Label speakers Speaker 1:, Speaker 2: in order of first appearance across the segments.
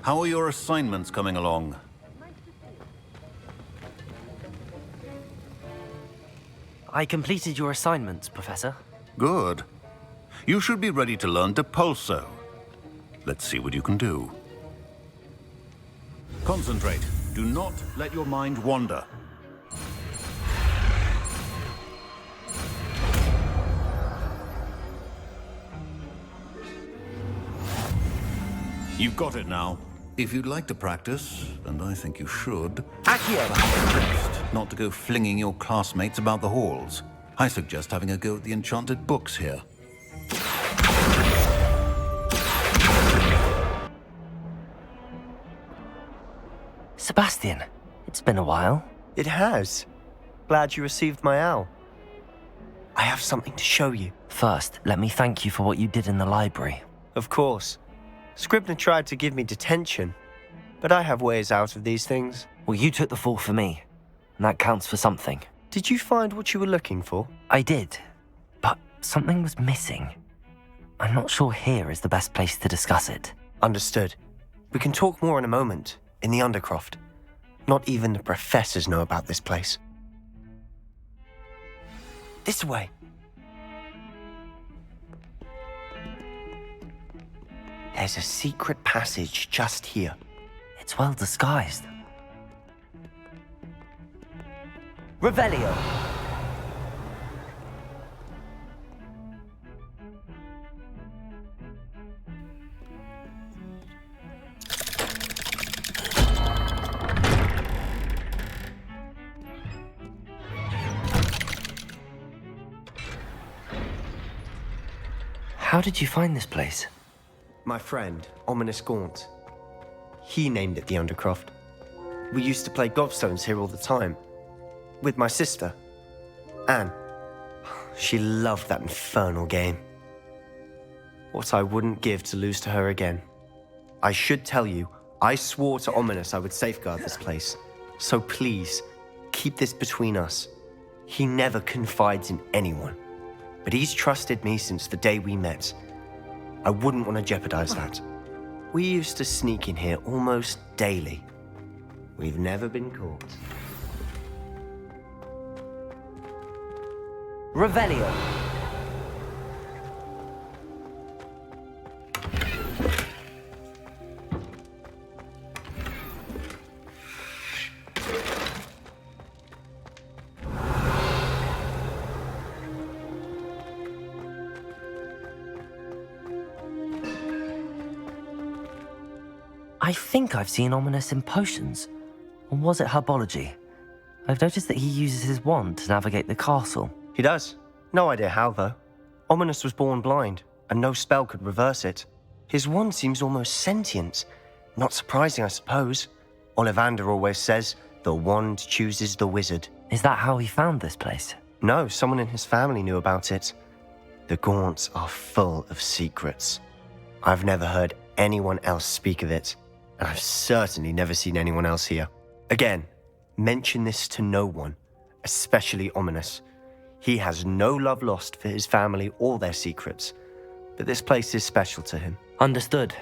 Speaker 1: How are your assignments coming along?
Speaker 2: I completed your assignments, Professor.
Speaker 1: Good. You should be ready to learn Depulso. Let's see what you can do. Concentrate. Do not let your mind wander. You've got it now. If you'd like to practice, and I think you should, best not to go flinging your classmates about the halls. I suggest having a go at the enchanted books here.
Speaker 2: Sebastian, it's been a while.
Speaker 3: It has. Glad you received my owl. I have something to show you.
Speaker 2: First, let me thank you for what you did in the library.
Speaker 3: Of course. Scribner tried to give me detention, but I have ways out of these things.
Speaker 2: Well, you took the fall for me, and that counts for something.
Speaker 3: Did you find what you were looking for?
Speaker 2: I did, but something was missing. I'm not sure here is the best place to discuss it.
Speaker 3: Understood. We can talk more in a moment, in the Undercroft. Not even the professors know about this place. This way. There's a secret passage just here.
Speaker 2: It's well disguised. Revelio! How did you find this place?
Speaker 3: My friend, Ominous Gaunt. He named it the Undercroft. We used to play gobstones here all the time. With my sister, Anne. She loved that infernal game. What I wouldn't give to lose to her again. I should tell you, I swore to Ominous I would safeguard this place. So please, keep this between us. He never confides in anyone. But he's trusted me since the day we met. I wouldn't want to jeopardize that. We used to sneak in here almost daily. We've never been caught.
Speaker 2: Revelio! I think I've seen Ominous in potions. Or was it herbology? I've noticed that he uses his wand to navigate the castle.
Speaker 3: He does. No idea how, though. Ominous was born blind, and no spell could reverse it. His wand seems almost sentient. Not surprising, I suppose. Ollivander always says, the wand chooses the wizard.
Speaker 2: Is that how he found this place?
Speaker 3: No, someone in his family knew about it. The Gaunts are full of secrets. I've never heard anyone else speak of it, and I've certainly never seen anyone else here. Again, mention this to no one, especially Ominous. He has no love lost for his family or their secrets, but this place is special to him.
Speaker 2: Understood.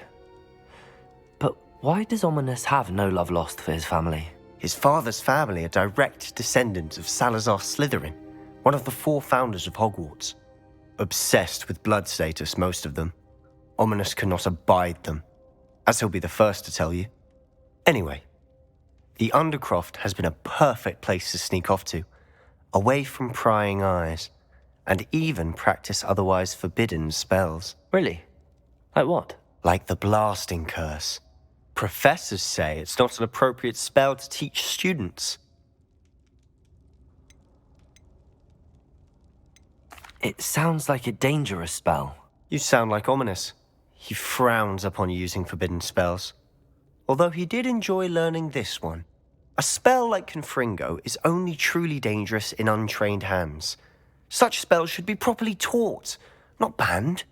Speaker 2: But why does Ominous have no love lost for his family?
Speaker 3: His father's family are direct descendants of Salazar Slytherin, one of the 4 founders of Hogwarts. Obsessed with blood status, most of them. Ominous cannot abide them, as he'll be the first to tell you. Anyway, the Undercroft has been a perfect place to sneak off to, away from prying eyes, and even practice otherwise forbidden spells.
Speaker 2: Really? Like what?
Speaker 3: Like the blasting curse. Professors say it's not an appropriate spell to teach students.
Speaker 2: It sounds like a dangerous spell.
Speaker 3: You sound like Ominous. He frowns upon using forbidden spells. Although he did enjoy learning this one. A spell like Confringo is only truly dangerous in untrained hands. Such spells should be properly taught, not banned.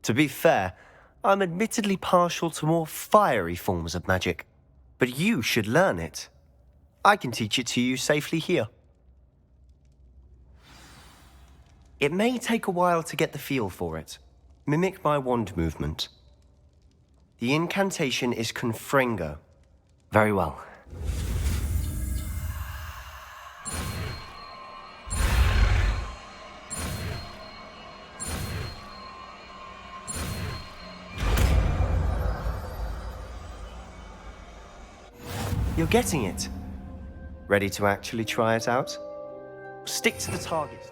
Speaker 3: To be fair, I'm admittedly partial to more fiery forms of magic. But you should learn it. I can teach it to you safely here. It may take a while to get the feel for it. Mimic my wand movement. The incantation is Confringo.
Speaker 2: Very well.
Speaker 3: You're getting it. Ready to actually try it out? Stick to the target.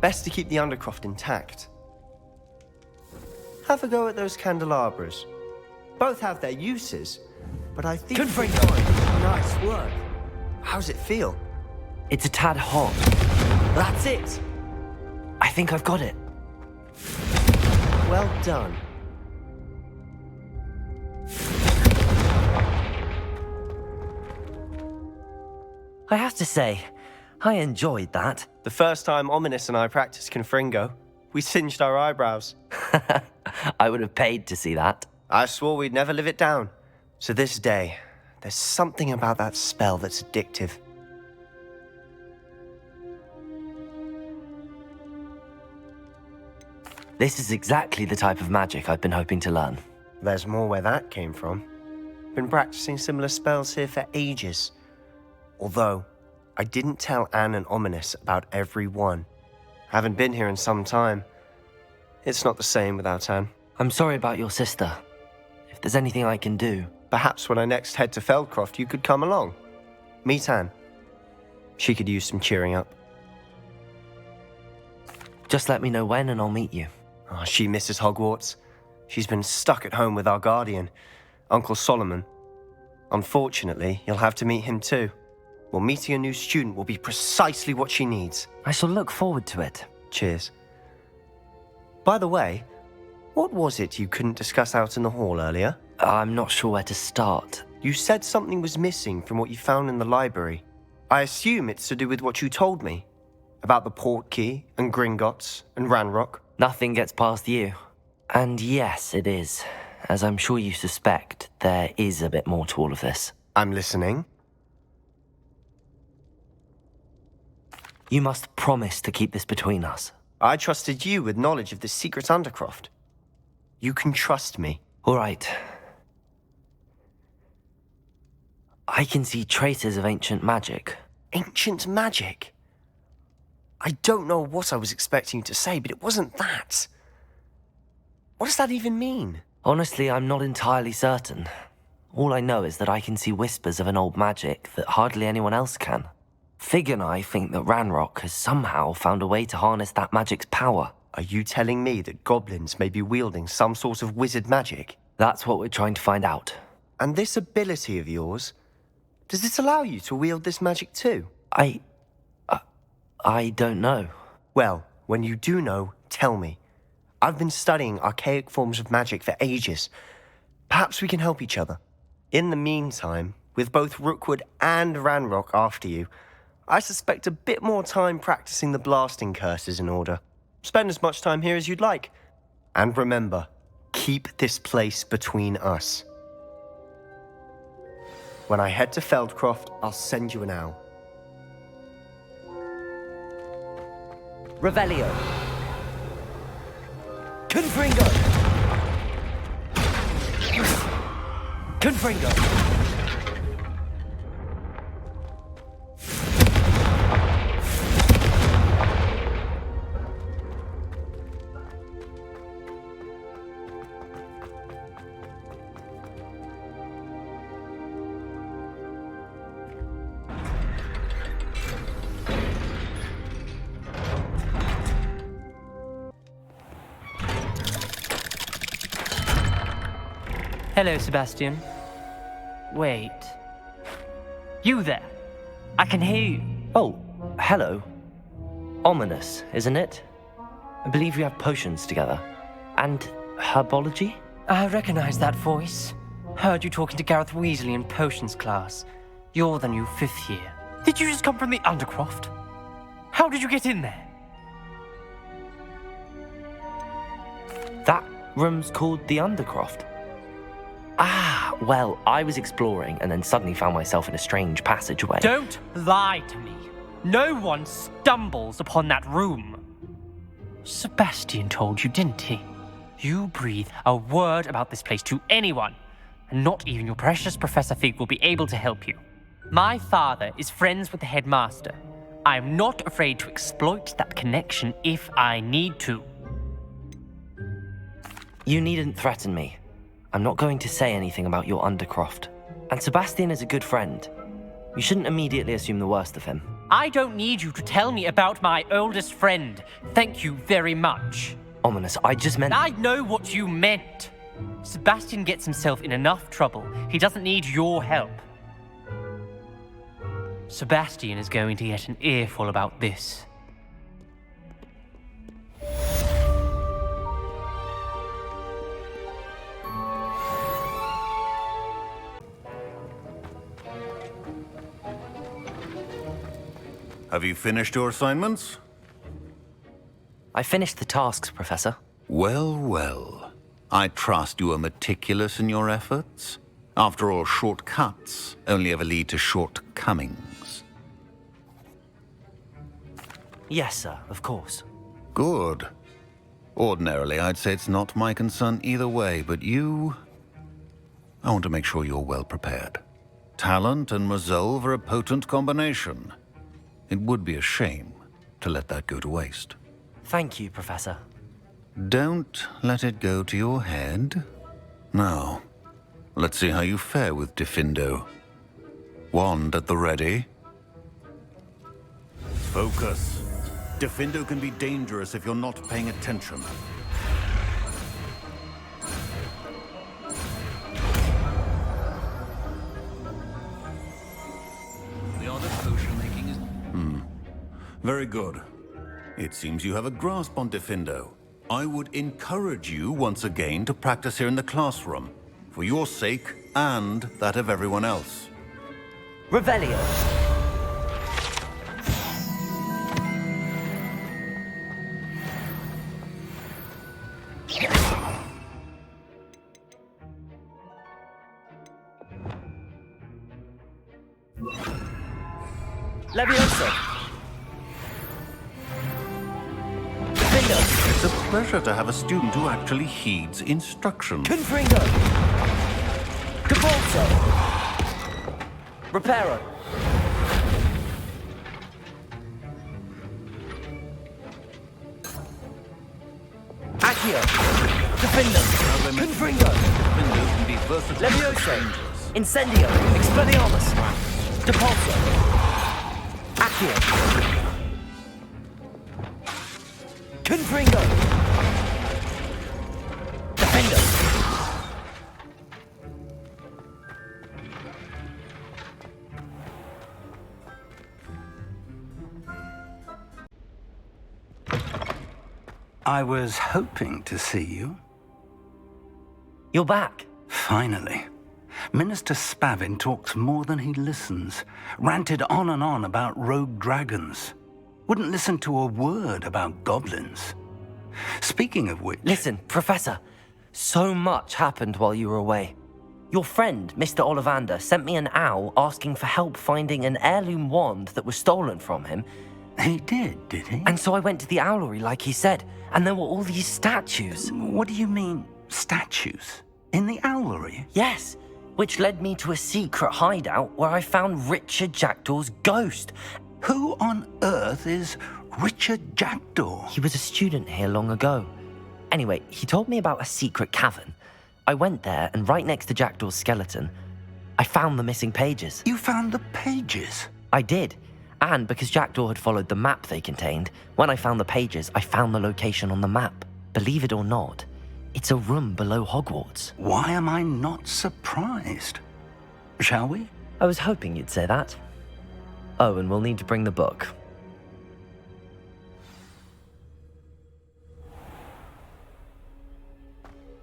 Speaker 3: Best to keep the Undercroft intact. Have a go at those candelabras. Both have their uses, but I think... Nice work. How's it feel?
Speaker 2: It's a tad hot.
Speaker 3: That's it.
Speaker 2: I think I've got it.
Speaker 3: Well done.
Speaker 2: I have to say, I enjoyed that.
Speaker 3: The first time Ominous and I practiced Confringo, we singed our eyebrows.
Speaker 2: I would have paid to see that.
Speaker 3: I swore we'd never live it down. To this day, there's something about that spell that's addictive.
Speaker 2: This is exactly the type of magic I've been hoping to learn.
Speaker 3: There's more where that came from. Been practicing similar spells here for ages. Although, I didn't tell Anne and Ominous about every one. Haven't been here in some time. It's not the same without Anne.
Speaker 2: I'm sorry about your sister. If there's anything I can do...
Speaker 3: Perhaps when I next head to Feldcroft, you could come along. Meet Anne. She could use some cheering up.
Speaker 2: Just let me know when and I'll meet you.
Speaker 3: Oh, she misses Hogwarts. She's been stuck at home with our guardian, Uncle Solomon. Unfortunately, you'll have to meet him too. Well, meeting a new student will be precisely what she needs.
Speaker 2: I shall look forward to it.
Speaker 3: Cheers. By the way, what was it you couldn't discuss out in the hall earlier?
Speaker 2: I'm not sure where to start.
Speaker 3: You said something was missing from what you found in the library. I assume it's to do with what you told me. About the Portkey, and Gringotts, and Ranrock.
Speaker 2: Nothing gets past you. And yes, it is. As I'm sure you suspect, there is a bit more to all of this.
Speaker 3: I'm listening.
Speaker 2: You must promise to keep this between us.
Speaker 3: I trusted you with knowledge of the secret Undercroft. You can trust me.
Speaker 2: All right. I can see traces of ancient magic.
Speaker 3: Ancient magic? I don't know what I was expecting you to say, but it wasn't that. What does that even mean?
Speaker 2: Honestly, I'm not entirely certain. All I know is that I can see whispers of an old magic that hardly anyone else can. Fig and I think that Ranrock has somehow found a way to harness that magic's power.
Speaker 3: Are you telling me that goblins may be wielding some sort of wizard magic?
Speaker 2: That's what we're trying to find out.
Speaker 3: And this ability of yours, does it allow you to wield this magic too?
Speaker 2: I don't know.
Speaker 3: Well, when you do know, tell me. I've been studying archaic forms of magic for ages. Perhaps we can help each other. In the meantime, with both Rookwood and Ranrock after you, I suspect a bit more time practicing the blasting curse is in order. Spend as much time here as you'd like. And remember, keep this place between us. When I head to Feldcroft, I'll send you an owl.
Speaker 2: Revelio. Confringo. Confringo.
Speaker 4: Hello, Sebastian. Wait. You there? I can hear you.
Speaker 2: Oh, hello. Ominous, isn't it? I believe we have potions together. And herbology?
Speaker 4: I recognize that voice. Heard you talking to Gareth Weasley in potions class. You're the new 5th year. Did you just come from the Undercroft? How did you get in there?
Speaker 2: That room's called the Undercroft. Well, I was exploring and then suddenly found myself in a strange passageway.
Speaker 4: Don't lie to me. No one stumbles upon that room. Sebastian told you, didn't he? You breathe a word about this place to anyone, and not even your precious Professor Fig will be able to help you. My father is friends with the headmaster. I am not afraid to exploit that connection if I need to.
Speaker 2: You needn't threaten me. I'm not going to say anything about your Undercroft. And Sebastian is a good friend. You shouldn't immediately assume the worst of him.
Speaker 4: I don't need you to tell me about my oldest friend. Thank you very much.
Speaker 2: Ominous, I just meant...
Speaker 4: I know what you meant. Sebastian gets himself in enough trouble. He doesn't need your help. Sebastian is going to get an earful about this.
Speaker 1: Have you finished your assignments?
Speaker 2: I finished the tasks, Professor.
Speaker 1: Well, well. I trust you are meticulous in your efforts. After all, shortcuts only ever lead to shortcomings.
Speaker 2: Yes, sir, of course.
Speaker 1: Good. Ordinarily, I'd say it's not my concern either way, but you... I want to make sure you're well prepared. Talent and resolve are a potent combination. It would be a shame to let that go to waste.
Speaker 2: Thank you, Professor.
Speaker 1: Don't let it go to your head. Now, let's see how you fare with Diffindo. Wand at the ready. Focus. Diffindo can be dangerous if you're not paying attention. The art of potion making is... Very good. It seems you have a grasp on Diffindo. I would encourage you once again to practice here in the classroom, for your sake and that of everyone else.
Speaker 2: Revelio. Levioso.
Speaker 1: It's a pleasure to have a student who actually heeds instructions.
Speaker 2: Confringo. Capulso. Reparo. Accio. Defendo. Confringo.
Speaker 1: Diffindo can be versatile.
Speaker 2: Levioso. Incendio. Expelliarmus. Depulso. Accio. Confringo. Defendo.
Speaker 5: I was hoping to see you.
Speaker 2: You're back.
Speaker 5: Finally. Minister Spavin talks more than he listens. Ranted on and on about rogue dragons. Wouldn't listen to a word about goblins. Speaking of which...
Speaker 2: Listen, Professor. So much happened while you were away. Your friend, Mr. Ollivander, sent me an owl asking for help finding an heirloom wand that was stolen from him.
Speaker 5: He did he?
Speaker 2: And so I went to the owlery like he said, and there were all these statues.
Speaker 5: What do you mean, statues? In the owlery?
Speaker 2: Yes, which led me to a secret hideout where I found Richard Jackdaw's ghost.
Speaker 5: Who on earth is Richard Jackdaw?
Speaker 2: He was a student here long ago. Anyway, he told me about a secret cavern. I went there, and right next to Jackdaw's skeleton, I found the missing pages.
Speaker 5: You found the pages?
Speaker 2: I did. And because Jackdaw had followed the map they contained, when I found the pages, I found the location on the map. Believe it or not, it's a room below Hogwarts.
Speaker 5: Why am I not surprised? Shall we?
Speaker 2: I was hoping you'd say that. Oh, and we'll need to bring the book.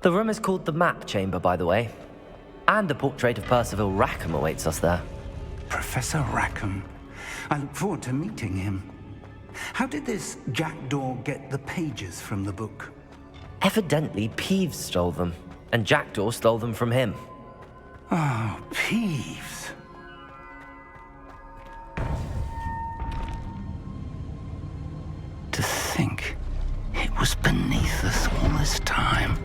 Speaker 2: The room is called the Map Chamber, by the way. And a portrait of Percival Rackham awaits us there.
Speaker 5: Professor Rackham. I look forward to meeting him. How did this Jackdaw get the pages from the book?
Speaker 2: Evidently, Peeves stole them, and Jackdaw stole them from him.
Speaker 5: Oh, Peeves. To think it was beneath us all this time.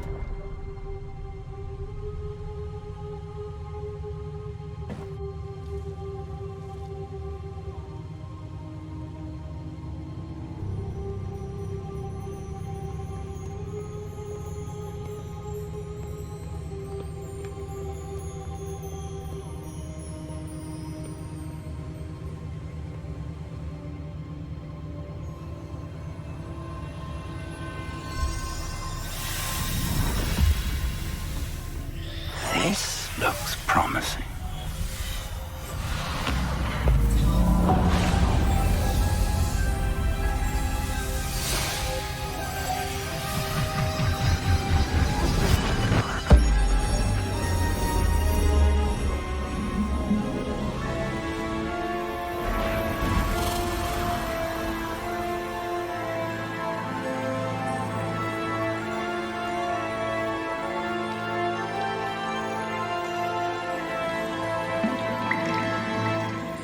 Speaker 5: This looks promising.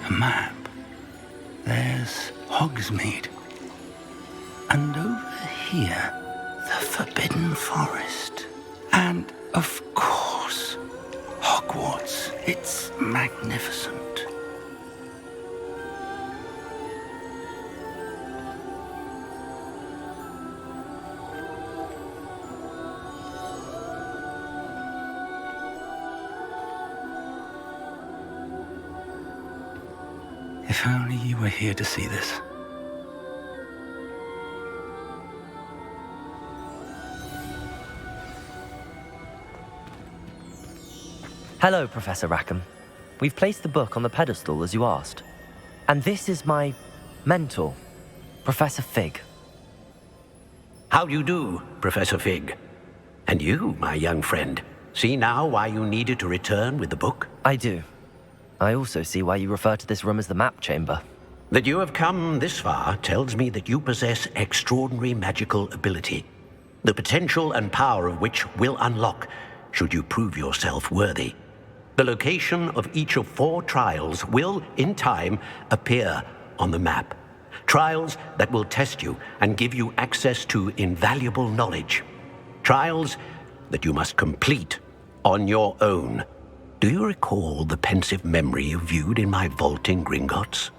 Speaker 5: A map. There's Hogsmeade. And over here, the Forbidden Forest. And, of course, Hogwarts. It's magnificent. If only you were here to see this.
Speaker 2: Hello, Professor Rackham. We've placed the book on the pedestal as you asked. And this is my mentor, Professor Fig.
Speaker 6: How do you do, Professor Fig? And you, my young friend, see now why you needed to return with the book?
Speaker 2: I do. I also see why you refer to this room as the map chamber.
Speaker 6: That you have come this far tells me that you possess extraordinary magical ability, the potential and power of which will unlock should you prove yourself worthy. The location of each of 4 trials will, in time, appear on the map. Trials that will test you and give you access to invaluable knowledge. Trials that you must complete on your own. Do you recall the pensive memory you viewed in my vault in Gringotts?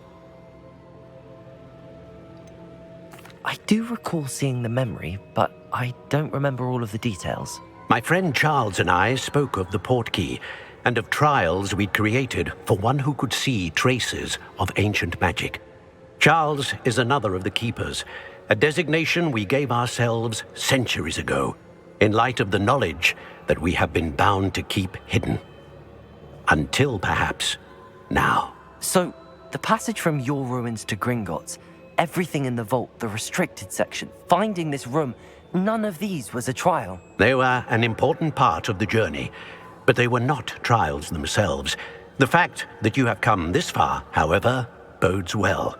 Speaker 2: I do recall seeing the memory, but I don't remember all of the details.
Speaker 6: My friend Charles and I spoke of the portkey and of trials we'd created for one who could see traces of ancient magic. Charles is another of the keepers, a designation we gave ourselves centuries ago, in light of the knowledge that we have been bound to keep hidden. Until perhaps now.
Speaker 2: So, the passage from your ruins to Gringotts, everything in the vault, the restricted section, finding this room, none of these was a trial.
Speaker 6: They were an important part of the journey, but they were not trials themselves. The fact that you have come this far, however, bodes well.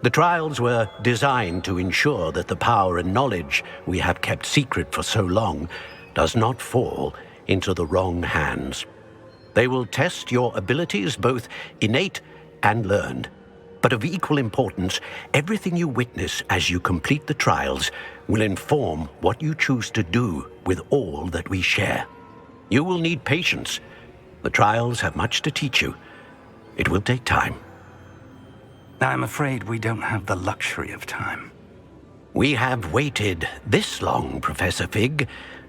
Speaker 6: The trials were designed to ensure that the power and knowledge we have kept secret for so long does not fall into the wrong hands. They will test your abilities, both innate and learned. But of equal importance, everything you witness as you complete the trials will inform what you choose to do with all that we share. You will need patience. The trials have much to teach you. It will take time.
Speaker 5: I'm afraid we don't have the luxury of time.
Speaker 6: We have waited this long, Professor Fig.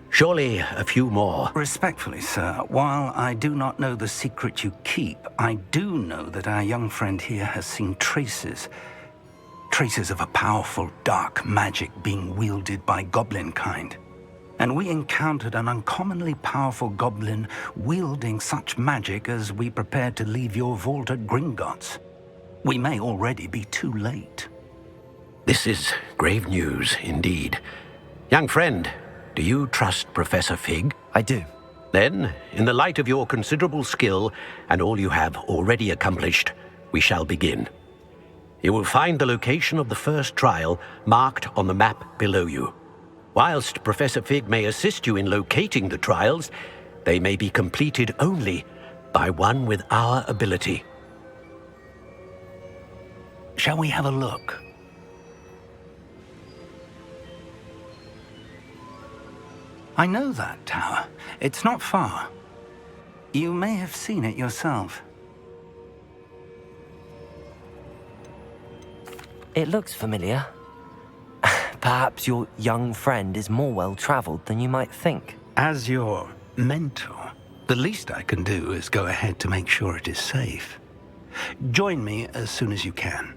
Speaker 6: Surely a few more.
Speaker 5: Respectfully, sir, while I do not know the secret you keep, I do know that our young friend here has seen traces of a powerful dark magic being wielded by goblin kind. And we encountered an uncommonly powerful goblin wielding such magic as we prepared to leave your vault at Gringotts. We may already be too late.
Speaker 6: This is grave news indeed. Young friend, do you trust Professor Fig?
Speaker 2: I do.
Speaker 6: Then, in the light of your considerable skill and all you have already accomplished, we shall begin. You will find the location of the first trial marked on the map below you. Whilst Professor Fig may assist you in locating the trials, they may be completed only by one with our ability.
Speaker 5: Shall we have a look? I know that tower. It's not far. You may have seen it yourself.
Speaker 2: It looks familiar. Perhaps your young friend is more well-traveled than you might think.
Speaker 5: As your mentor, the least I can do is go ahead to make sure it is safe. Join me as soon as you can.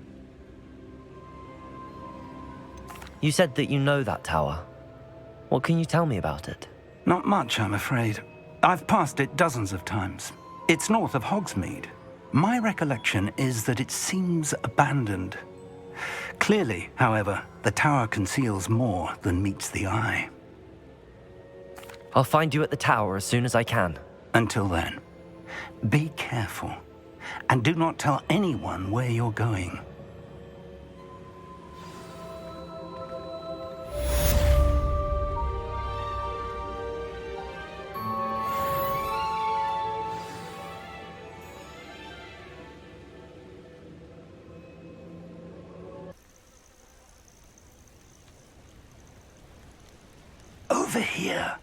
Speaker 2: You said that you know that tower. What can you tell me about it?
Speaker 5: Not much, I'm afraid. I've passed it dozens of times. It's north of Hogsmeade. My recollection is that it seems abandoned. Clearly, however, the tower conceals more than meets the eye.
Speaker 2: I'll find you at the tower as soon as I can.
Speaker 5: Until then, be careful, and do not tell anyone where you're going. Over here.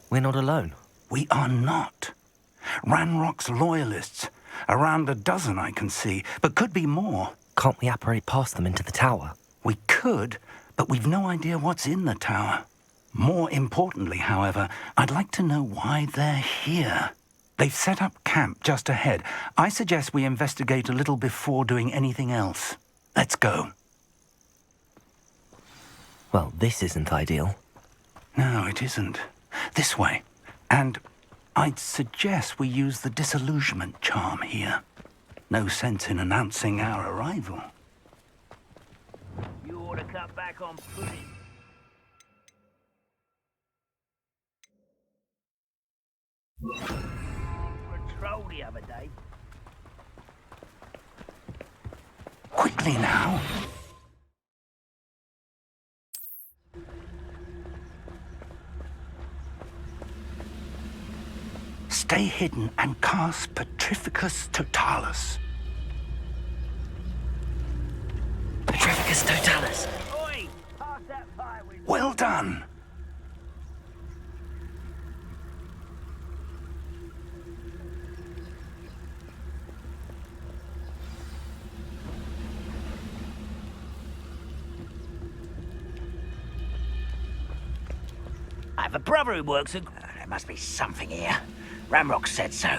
Speaker 2: We're not alone.
Speaker 5: We are not. Ranrock's loyalists. Around a dozen I can see, but could be more.
Speaker 2: Can't we apparate past them into the tower?
Speaker 5: We could, but we've no idea what's in the tower. More importantly, however, I'd like to know why they're here. They've set up camp just ahead. I suggest we investigate a little before doing anything else. Let's go.
Speaker 2: Well, this isn't ideal.
Speaker 5: No, it isn't. This way. And I'd suggest we use the disillusionment charm here. No sense in announcing our arrival.
Speaker 7: You ought to cut back on pudding. Patrol the other day.
Speaker 5: Quickly now. Stay hidden and cast Petrificus Totalis.
Speaker 2: Petrificus Totalis.
Speaker 7: Oi! Pass that fire with
Speaker 5: Well done.
Speaker 7: I have a brother who works at... there must be something here. Ramrock said so.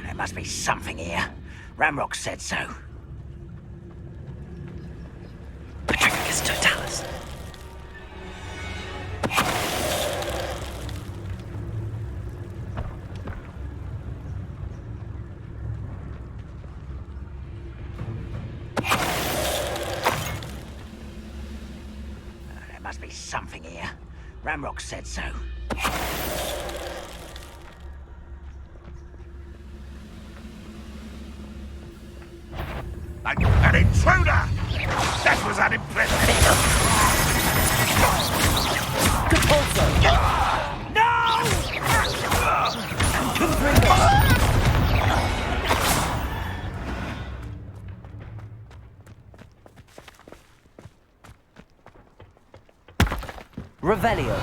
Speaker 7: There must be something here. Ramrock said so.
Speaker 2: Petrificus Totalis.
Speaker 7: There must be something here. Ramrock said so.
Speaker 8: An intruder! That was unimpressive!
Speaker 2: Revelio.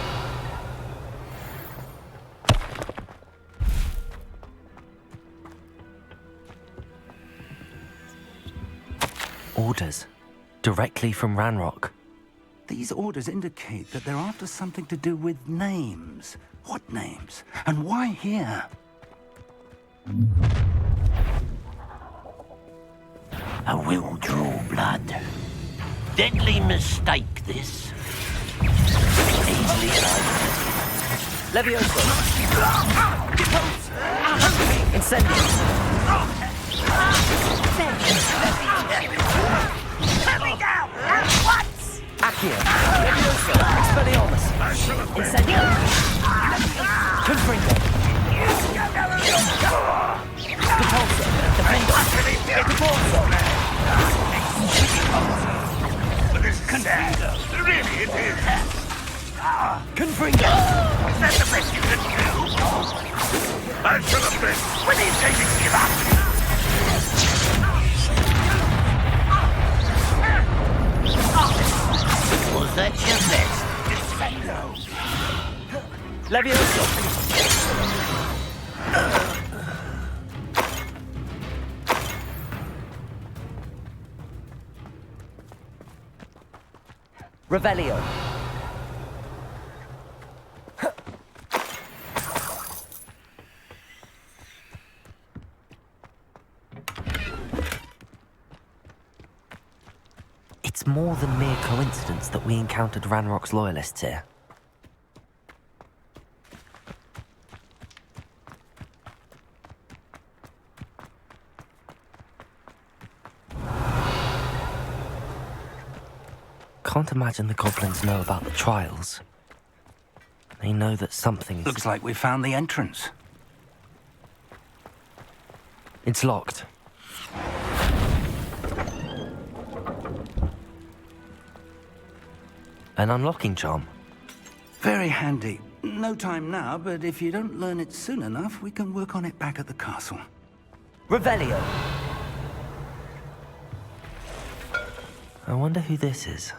Speaker 2: Orders. Directly from Ranrock.
Speaker 5: These orders indicate that they're after something to do with names. What names? And why here?
Speaker 7: A will draw blood. Deadly mistake, this. Easily solved.
Speaker 2: Levioso. Incendio.
Speaker 7: Let me down! At once!
Speaker 2: Accio. Levioso. Expelliarmus. Incendio. Confringo. Compulso. Defendo.
Speaker 8: But this is sad. Really, it is.
Speaker 4: Confringo!
Speaker 8: Is that the best you can do? I'm full of this. When are you going to give up?
Speaker 7: Was that your best?
Speaker 4: Levioso! Revelio. It's more than mere coincidence that we encountered Ranrock's loyalists here. Can't imagine the goblins know about the trials. They know that something's...
Speaker 5: Looks like we found the entrance.
Speaker 4: It's locked. An unlocking charm.
Speaker 5: Very handy. No time now, but if you don't learn it soon enough, we can work on it back at the castle.
Speaker 4: Revelio! I wonder who this is.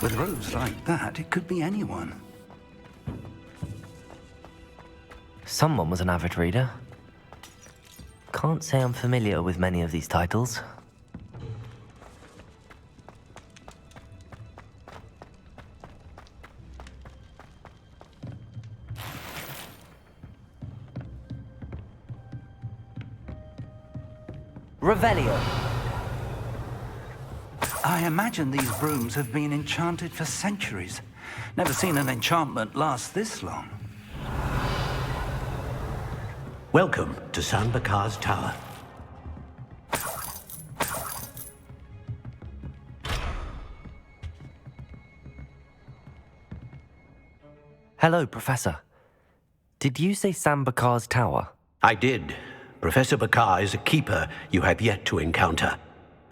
Speaker 5: With robes like that, it could be anyone.
Speaker 4: Someone was an avid reader. Can't say I'm familiar with many of these titles. Revelio.
Speaker 5: I imagine these brooms have been enchanted for centuries. Never seen an enchantment last this long.
Speaker 6: Welcome to San Bakar's Tower.
Speaker 4: Hello, Professor. Did you say Sam Bakar's tower?
Speaker 6: I did. Professor Bakar is a keeper you have yet to encounter.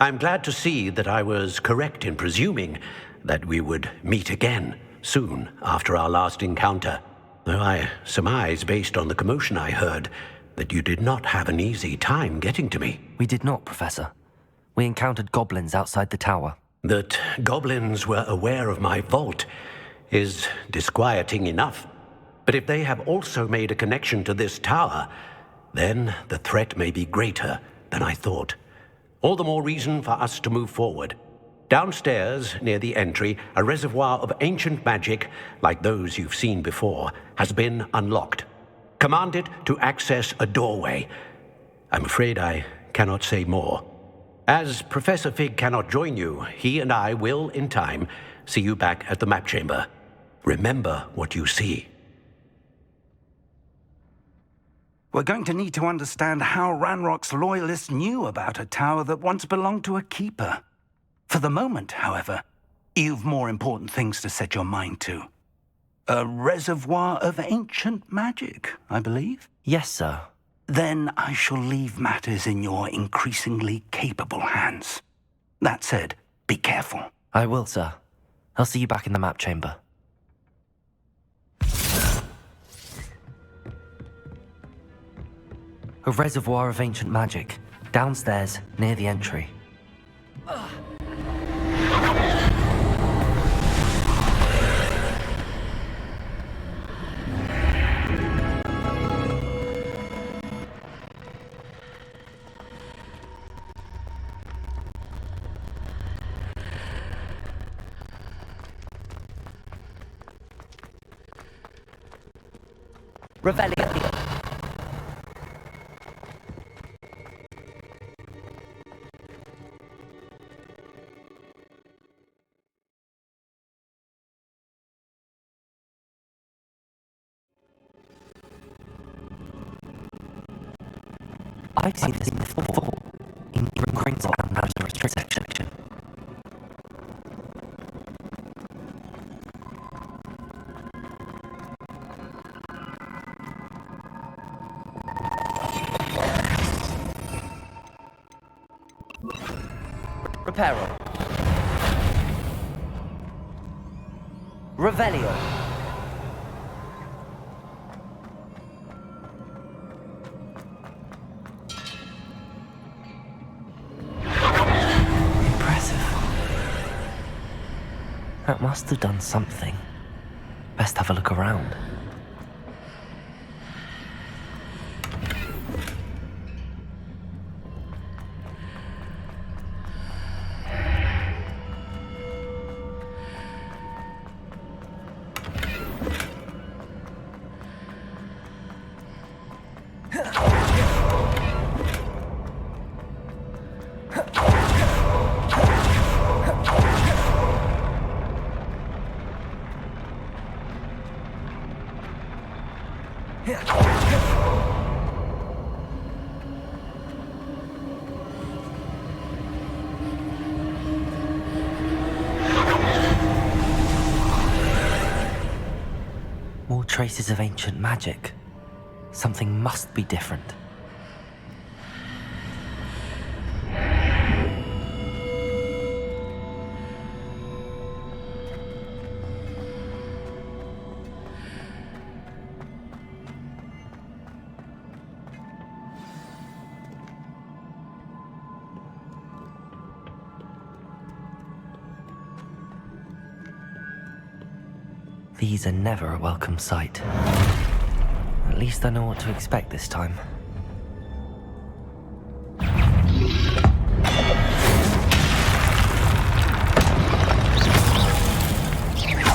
Speaker 6: I'm glad to see that I was correct in presuming that we would meet again soon after our last encounter, though I surmise, based on the commotion I heard, that you did not have an easy time getting to me.
Speaker 4: We did not, Professor. We encountered goblins outside the tower.
Speaker 6: That goblins were aware of my vault is disquieting enough. But if they have also made a connection to this tower, then the threat may be greater than I thought. All the more reason for us to move forward. Downstairs, near the entry, a reservoir of ancient magic, like those you've seen before, has been unlocked. Command it to access a doorway. I'm afraid I cannot say more. As Professor Fig cannot join you, he and I will, in time, see you back at the map chamber. Remember what you see.
Speaker 5: We're going to need to understand how Ranrock's loyalists knew about a tower that once belonged to a keeper. For the moment, however, you've more important things to set your mind to. A reservoir of ancient magic, I believe?
Speaker 4: Yes, sir.
Speaker 5: Then I shall leave matters in your increasingly capable hands. That said, be careful.
Speaker 4: I will, sir. I'll see you back in the map chamber. A reservoir of ancient magic, downstairs, near the entry. Revelio. I've seen this before, in Gringsel and Nazareth section.
Speaker 2: Reparo. Revelio. Impressive. That must have done something. Best have a look around. More traces of ancient magic. Something must be different. These are never a welcome sight. At least I know what to expect this time.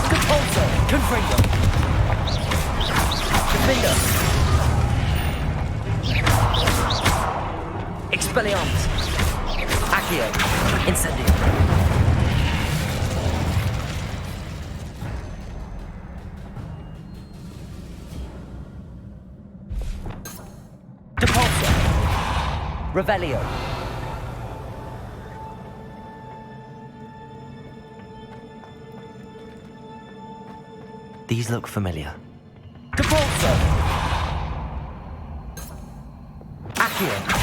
Speaker 9: Compulso! Confringo! Defender! Expelliarmus! Accio! Incendio! Revelio.
Speaker 2: These look familiar.
Speaker 9: Compulso! Accio!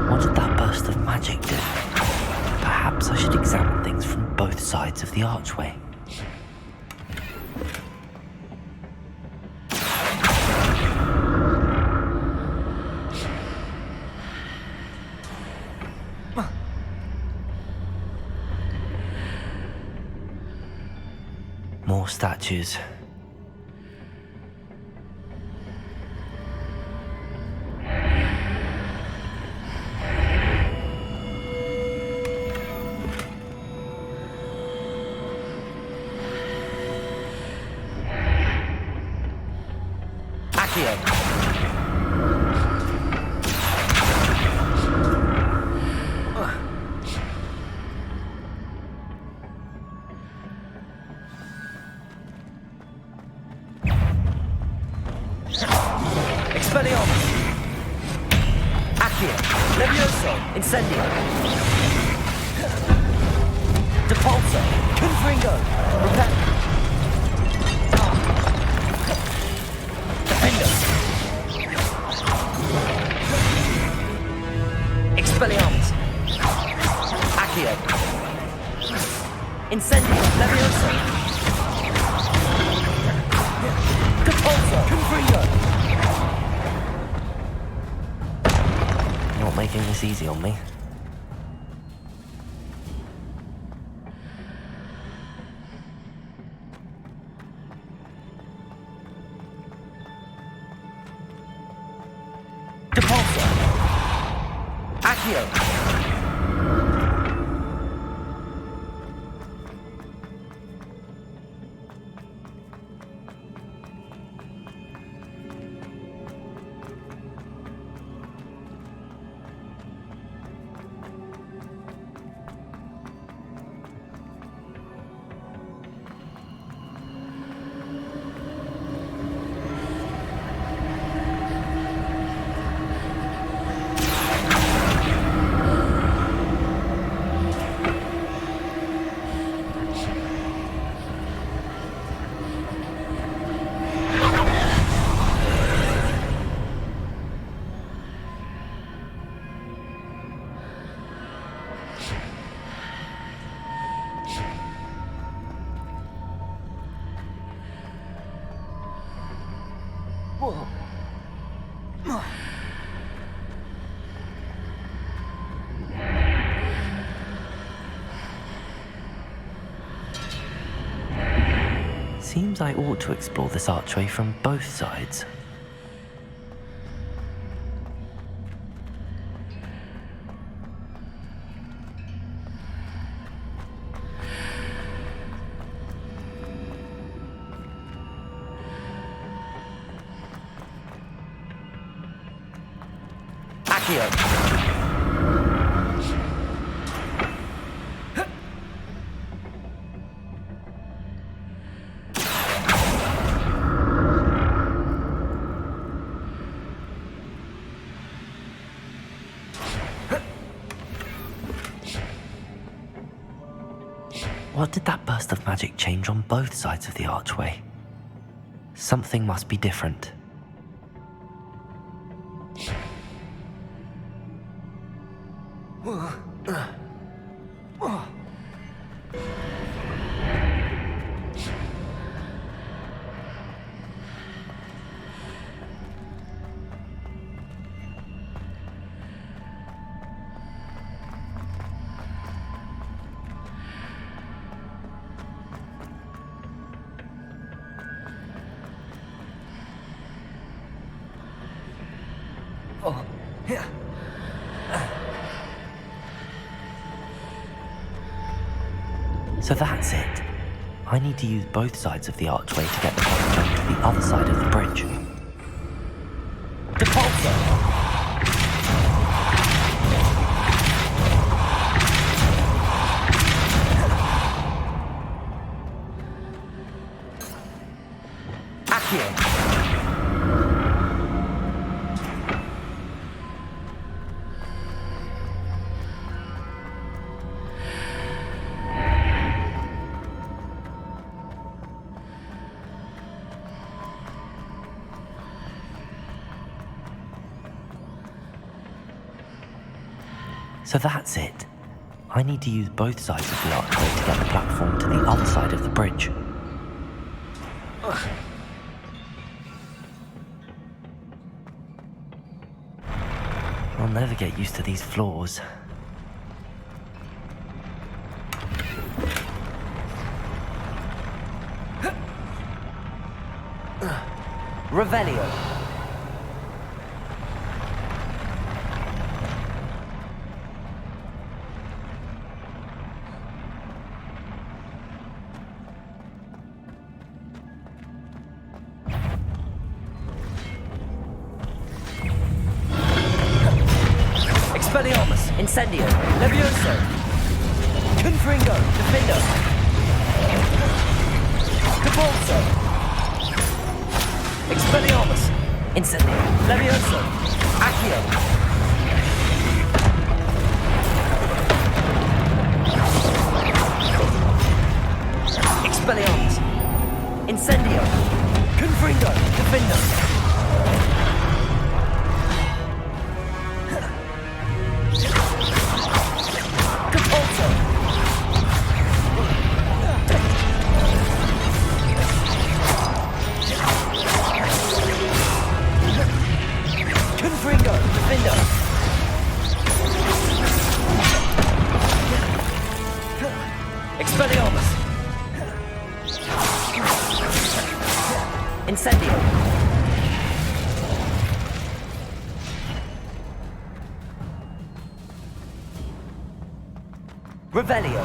Speaker 2: What did that burst of magic do? Perhaps I should examine things from both sides of the archway. More statues.
Speaker 9: Expelliarmus! Accio! Levioso! Incendio! Depulso! Confringo! Repel!
Speaker 2: this easy on me.
Speaker 9: Depulsor. Accio.
Speaker 2: Seems I ought to explore this archway from both sides.
Speaker 9: Accio.
Speaker 2: What did that burst of magic change on both sides of the archway? Something must be different. So that's it. I need to use both sides of the archway to get the platform to the other side of the bridge.
Speaker 9: Depulsor. Accio.
Speaker 2: So that's it. I need to use both sides of the archway to get the platform to the other side of the bridge. I'll never get used to these floors.
Speaker 9: Revelio. Expelliarmus, Incendio, Levioso, Confringo, Defendo, Depulsor, Expelliarmus, Incendio, Levioso, Accio, Expelliarmus, Incendio, Confringo, Defendo. Confringo, Defender. Incendio. Revelio.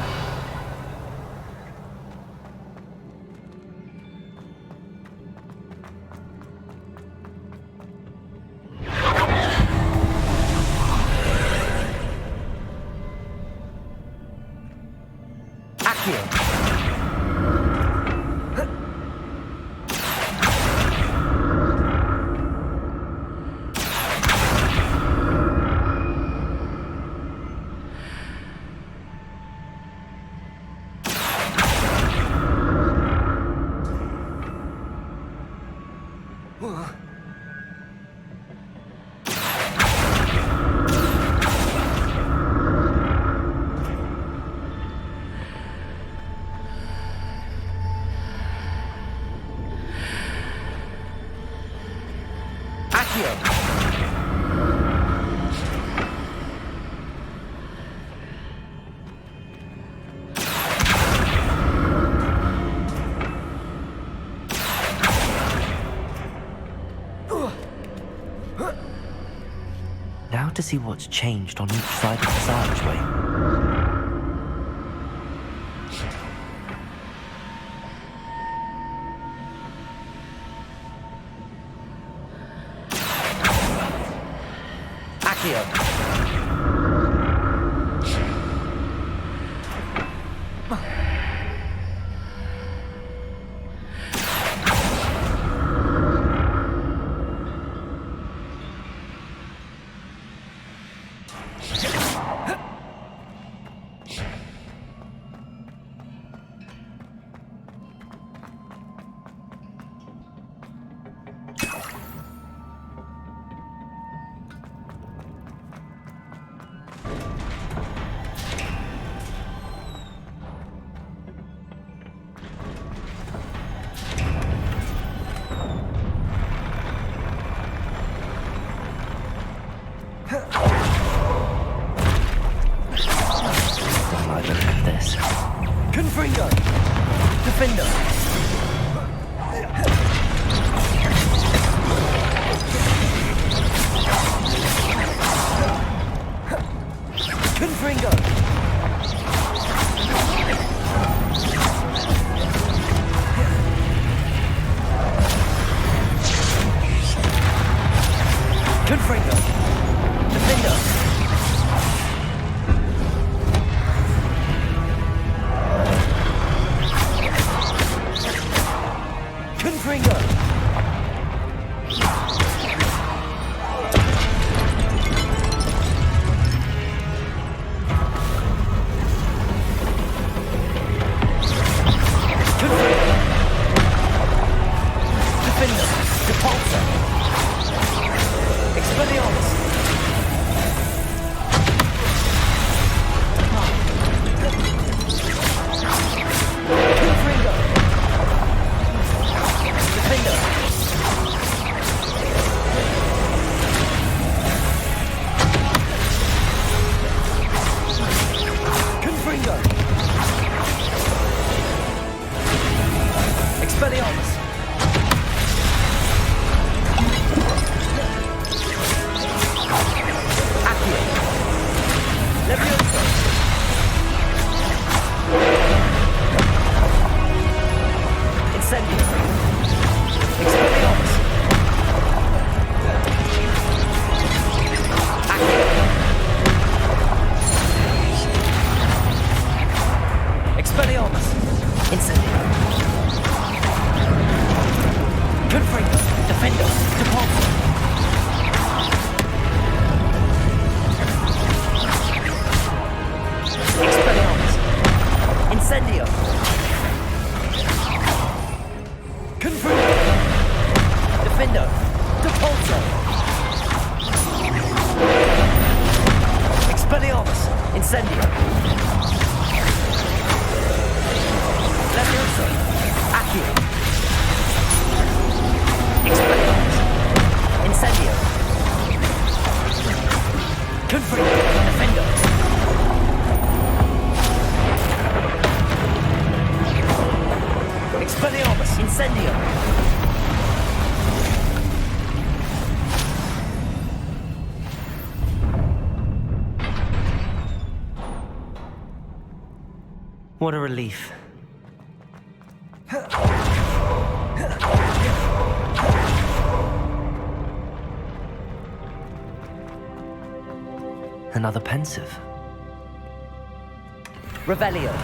Speaker 9: Accio.
Speaker 2: Now to see what's changed on each side of this archway.
Speaker 9: Accio. Confringo! Defender! Confringo! Confringo! Defender!
Speaker 2: What a relief. Another pensive.
Speaker 9: Revelio.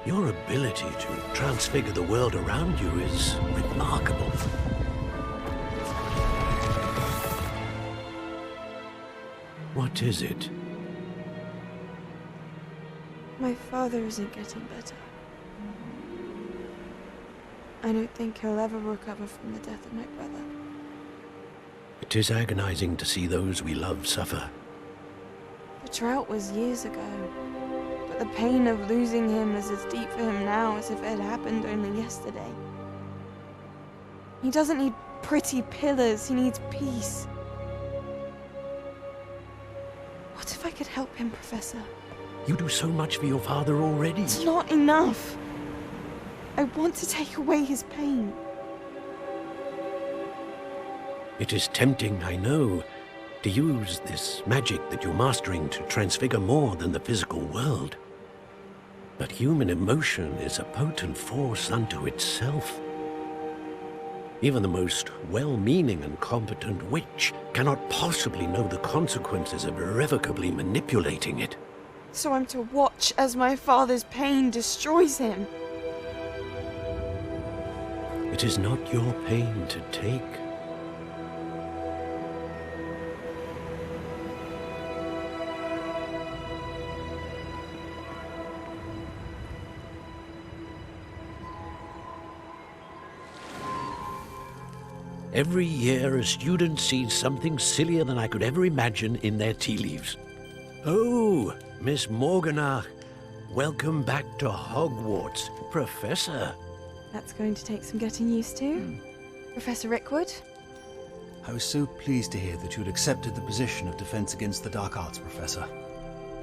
Speaker 6: Your ability to transfigure the world around you is remarkable. What is it?
Speaker 10: My father isn't getting better. I don't think he'll ever recover from the death of my brother.
Speaker 6: It is agonizing to see those we love suffer.
Speaker 10: The drought was years ago, but the pain of losing him is as deep for him now as if it had happened only yesterday. He doesn't need pretty pillars, he needs peace. What if I could help him, Professor?
Speaker 6: You do so much for your father already.
Speaker 10: It's not enough. I want to take away his pain.
Speaker 6: It is tempting, I know, to use this magic that you're mastering to transfigure more than the physical world. But human emotion is a potent force unto itself. Even the most well-meaning and competent witch cannot possibly know the consequences of irrevocably manipulating it.
Speaker 10: So I'm to watch as my father's pain destroys him.
Speaker 6: It is not your pain to take. Every year, a student sees something sillier than I could ever imagine in their tea leaves. Oh, Miss Morganach, welcome back to Hogwarts, Professor.
Speaker 10: That's going to take some getting used to. Professor Rickwood?
Speaker 11: I was so pleased to hear that you had accepted the position of Defense Against the Dark Arts, Professor.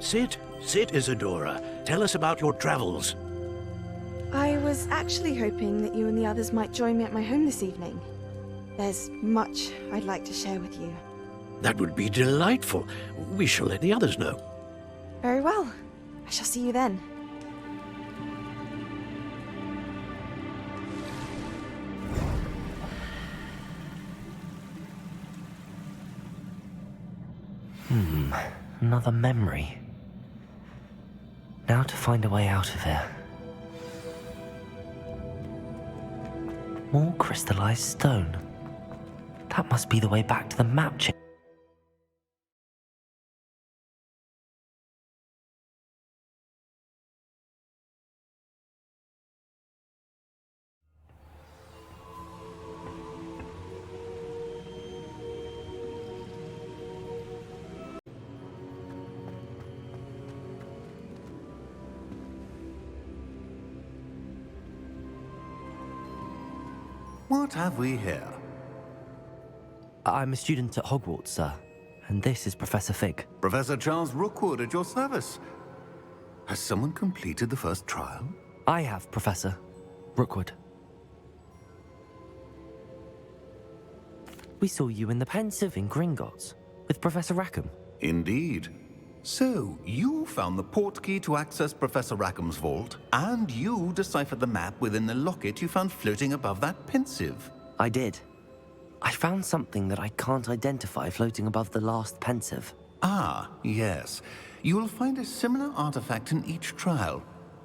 Speaker 6: Sit, Isadora. Tell us about your travels.
Speaker 10: I was actually hoping that you and the others might join me at my home this evening. There's much I'd like to share with you.
Speaker 6: That would be delightful. We shall let the others know.
Speaker 10: Very well. I shall see you then.
Speaker 2: Another memory. Now to find a way out of here. More crystallized stone. That must be the way back to the map chip.
Speaker 1: What have we here?
Speaker 2: I'm a student at Hogwarts, sir. And this is Professor Fig.
Speaker 1: Professor Charles Rookwood at your service. Has someone completed the first trial?
Speaker 2: I have, Professor Rookwood. We saw you in the Pensive in Gringotts with Professor Rackham.
Speaker 1: Indeed. So, you found the portkey to access Professor Rackham's vault, and you deciphered the map within the locket you found floating above that Pensive.
Speaker 2: I did. I found something that I can't identify floating above the last Pensive.
Speaker 1: Ah, yes. You will find a similar artifact in each trial.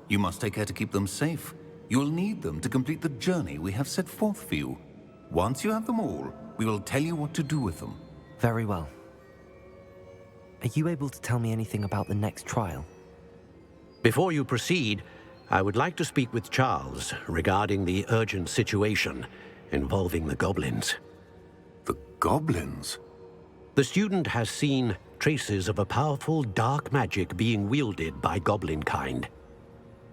Speaker 1: You must take care to keep them safe. You'll need them to complete the journey we have set forth for you. Once you have them all, we will tell you what to do with them.
Speaker 2: Very well. Are you able to tell me anything about the next trial?
Speaker 6: Before you proceed, I would like to speak with Charles regarding the urgent situation involving the goblins.
Speaker 1: The goblins?
Speaker 6: The student has seen traces of a powerful dark magic being wielded by goblin kind.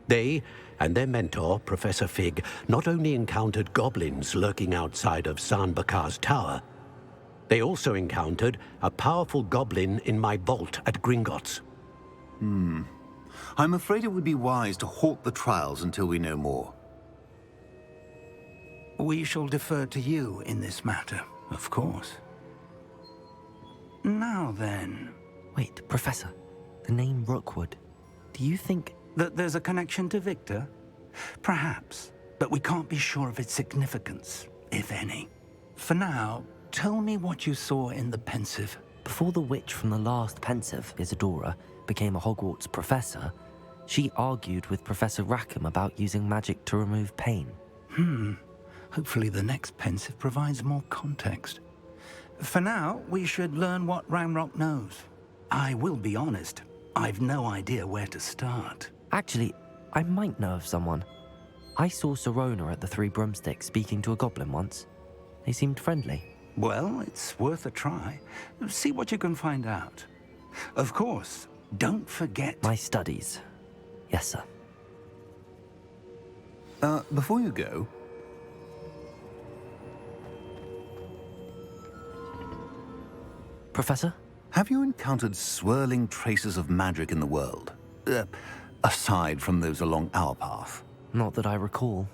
Speaker 6: They and their mentor, Professor Fig, not only encountered goblins lurking outside of San Bakar's tower, they also encountered a powerful goblin in my vault at Gringotts.
Speaker 1: I'm afraid it would be wise to halt the trials until we know more.
Speaker 5: We shall defer to you in this matter, of course. Now then...
Speaker 2: Wait, Professor. The name Rookwood. Do you think...
Speaker 5: That there's a connection to Victor? Perhaps, but we can't be sure of its significance, if any. For now, tell me what you saw in the Pensive.
Speaker 2: Before the witch from the last Pensive, Isadora, became a Hogwarts professor, she argued with Professor Rackham about using magic to remove pain.
Speaker 5: Hopefully the next Pensive provides more context. For now, we should learn what Ranrock knows. I will be honest, I've no idea where to start.
Speaker 2: Actually, I might know of someone. I saw Serona at the Three Broomsticks speaking to a goblin once. They seemed friendly.
Speaker 5: Well, it's worth a try. See what you can find out. Of course, don't forget...
Speaker 2: My studies. Yes, sir.
Speaker 1: Before you go...
Speaker 2: Professor?
Speaker 1: Have you encountered swirling traces of magic in the world? Aside from those along our path?
Speaker 2: Not that I recall.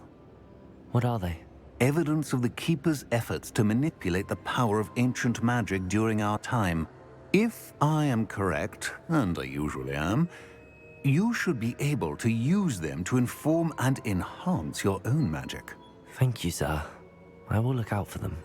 Speaker 2: What are they?
Speaker 1: Evidence of the Keeper's efforts to manipulate the power of ancient magic during our time. If I am correct, and I usually am, you should be able to use them to inform and enhance your own magic.
Speaker 2: Thank you, sir. I will look out for them.